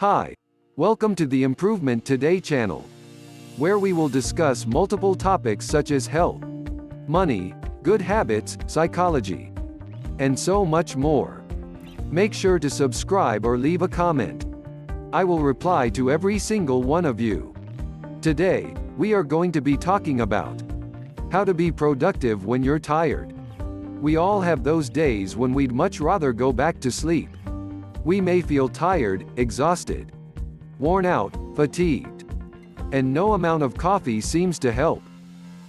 Hi, welcome to the Improvement Today channel, where we will discuss multiple topics such as health, money, good habits, psychology, and so much more. Make sure to subscribe or leave a comment. I will reply to every single one of you. Today, we are going to be talking about how to be productive when you're tired. We all have those days when we'd much rather go back to sleep. We may feel tired, exhausted, worn out, fatigued, and no amount of coffee seems to help.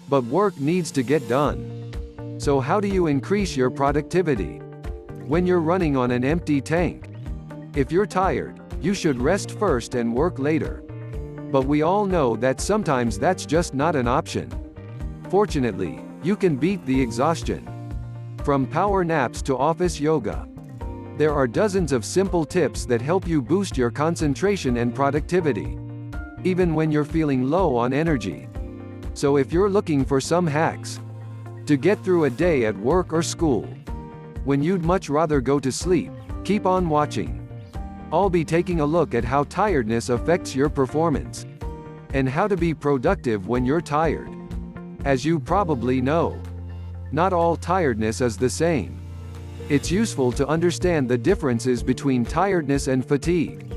But work needs to get done. So how do you increase your productivity when you're running on an empty tank? If you're tired, you should rest first and work later. But we all know that sometimes that's just not an option. Fortunately, you can beat the exhaustion. From power naps to office yoga, there are dozens of simple tips that help you boost your concentration and productivity, even when you're feeling low on energy. So if you're looking for some hacks to get through a day at work or school, when you'd much rather go to sleep, keep on watching. I'll be taking a look at how tiredness affects your performance, and how to be productive when you're tired. As you probably know, not all tiredness is the same. It's useful to understand the differences between tiredness and fatigue,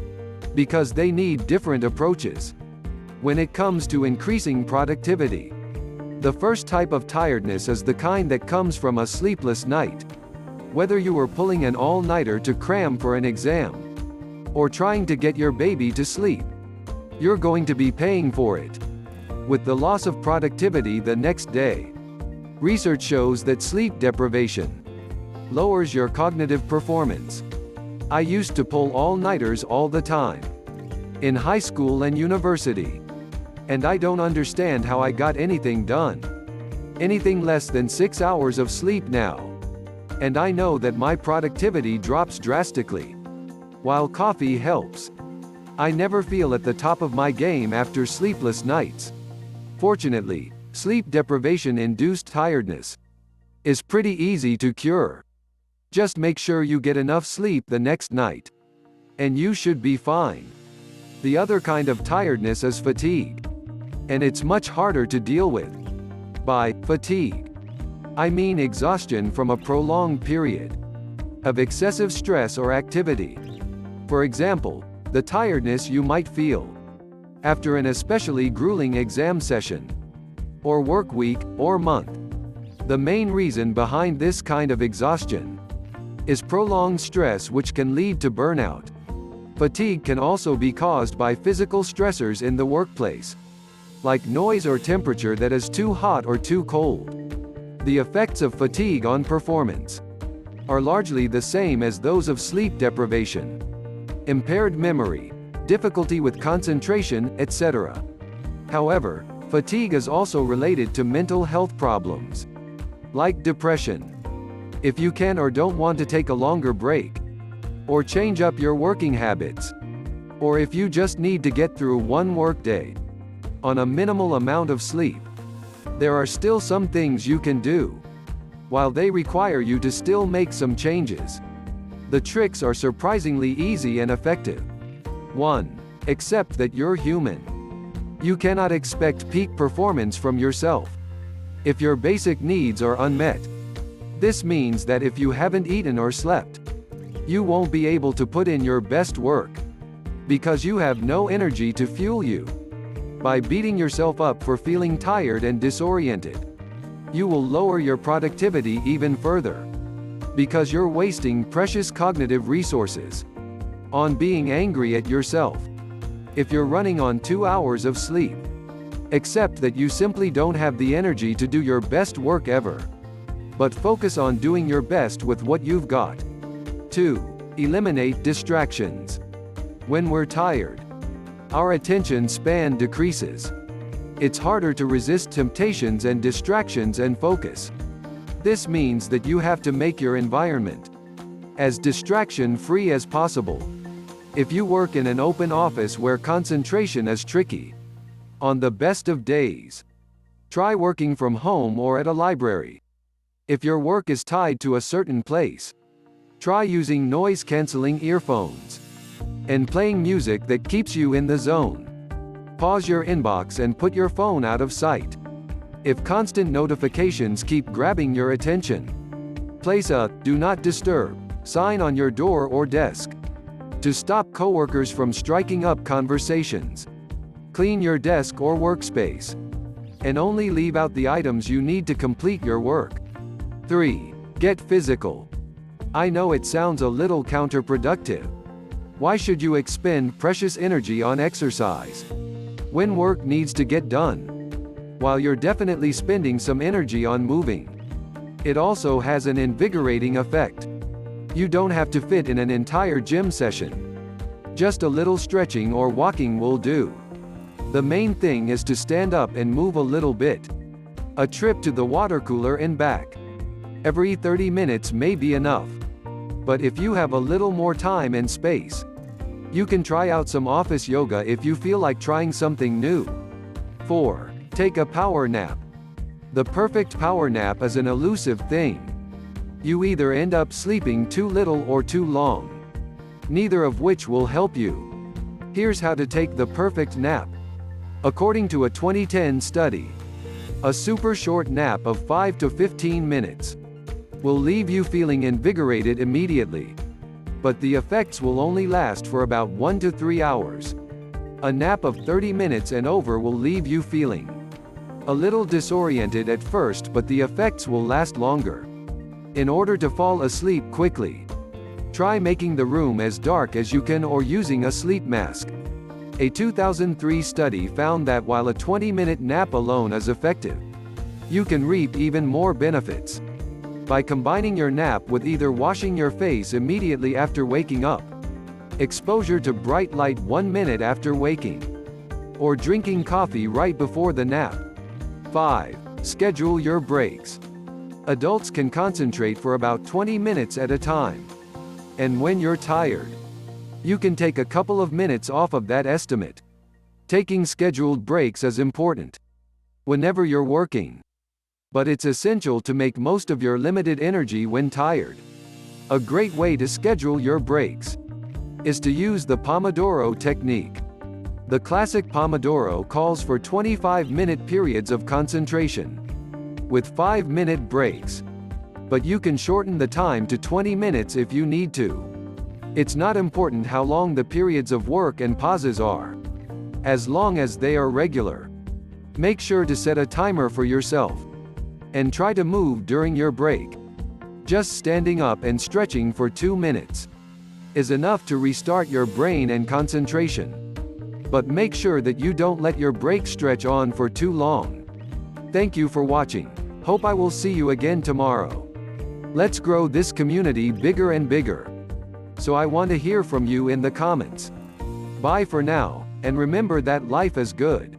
because they need different approaches when it comes to increasing productivity. The first type of tiredness is the kind that comes from a sleepless night. Whether you were pulling an all-nighter to cram for an exam, or trying to get your baby to sleep, you're going to be paying for it with the loss of productivity the next day. Research shows that sleep deprivation lowers your cognitive performance. I used to pull all-nighters all the time, in high school and university, and I don't understand how I got anything done. Anything less than 6 hours of sleep now, and I know that my productivity drops drastically. While coffee helps, I never feel at the top of my game after sleepless nights. Fortunately, sleep deprivation-induced tiredness is pretty easy to cure. Just make sure you get enough sleep the next night, and you should be fine. The other kind of tiredness is fatigue, and it's much harder to deal with. By fatigue, I mean exhaustion from a prolonged period of excessive stress or activity. For example, the tiredness you might feel after an especially grueling exam session, or work week, or month. The main reason behind this kind of exhaustion is prolonged stress, which can lead to burnout. Fatigue can also be caused by physical stressors in the workplace, like noise or temperature that is too hot or too cold. The effects of fatigue on performance are largely the same as those of sleep deprivation: impaired memory, difficulty with concentration, etc. However, fatigue is also related to mental health problems, like depression. If you can or don't want to take a longer break, or change up your working habits, or if you just need to get through one workday on a minimal amount of sleep, there are still some things you can do, while they require you to still make some changes. The tricks are surprisingly easy and effective. 1. Accept that you're human. You cannot expect peak performance from yourself if your basic needs are unmet. This means that if you haven't eaten or slept, you won't be able to put in your best work, because you have no energy to fuel you. By beating yourself up for feeling tired and disoriented, you will lower your productivity even further, because you're wasting precious cognitive resources on being angry at yourself. If you're running on 2 hours of sleep, accept that you simply don't have the energy to do your best work ever, but focus on doing your best with what you've got. 2. Eliminate distractions. When we're tired, our attention span decreases. It's harder to resist temptations and distractions and focus. This means that you have to make your environment as distraction-free as possible. If you work in an open office where concentration is tricky, on the best of days, try working from home or at a library. If your work is tied to a certain place, try using noise-canceling earphones. and playing music that keeps you in the zone. Pause your inbox and put your phone out of sight. If constant notifications keep grabbing your attention, place a "Do Not Disturb" sign on your door or desk to stop coworkers from striking up conversations. Clean your desk or workspace, and only leave out the items you need to complete your work. 3. Get physical. I know it sounds a little counterproductive. Why should you expend precious energy on exercise when work needs to get done, while you're definitely spending some energy on moving? It also has an invigorating effect. You don't have to fit in an entire gym session. Just a little stretching or walking will do. The main thing is to stand up and move a little bit. A trip to the water cooler and back every 30 minutes may be enough. But if you have a little more time and space, you can try out some office yoga if you feel like trying something new. 4. Take a power nap. The perfect power nap is an elusive thing. You either end up sleeping too little or too long, neither of which will help you. Here's how to take the perfect nap. According to a 2010 study, a super short nap of 5 to 15 minutes will leave you feeling invigorated immediately, but the effects will only last for about 1 to 3 hours. A nap of 30 minutes and over will leave you feeling a little disoriented at first, but the effects will last longer. In order to fall asleep quickly, try making the room as dark as you can or using a sleep mask. A 2003 study found that while a 20-minute nap alone is effective, you can reap even more benefits by combining your nap with either washing your face immediately after waking up, exposure to bright light 1 minute after waking, or drinking coffee right before the nap. 5. Schedule your breaks. Adults can concentrate for about 20 minutes at a time. And when you're tired, you can take a couple of minutes off of that estimate. Taking scheduled breaks is important whenever you're working, but it's essential to make most of your limited energy when tired. A great way to schedule your breaks is to use the Pomodoro Technique. The classic Pomodoro calls for 25-minute periods of concentration with 5-minute breaks, but you can shorten the time to 20 minutes if you need to. It's not important how long the periods of work and pauses are, as long as they are regular. Make sure to set a timer for yourself, and try to move during your break. Just standing up and stretching for 2 minutes is enough to restart your brain and concentration. But make sure that you don't let your break stretch on for too long. Thank you for watching. Hope I will see you again tomorrow. Let's grow this community bigger and bigger. So I want to hear from you in the comments. Bye for now, and remember that life is good.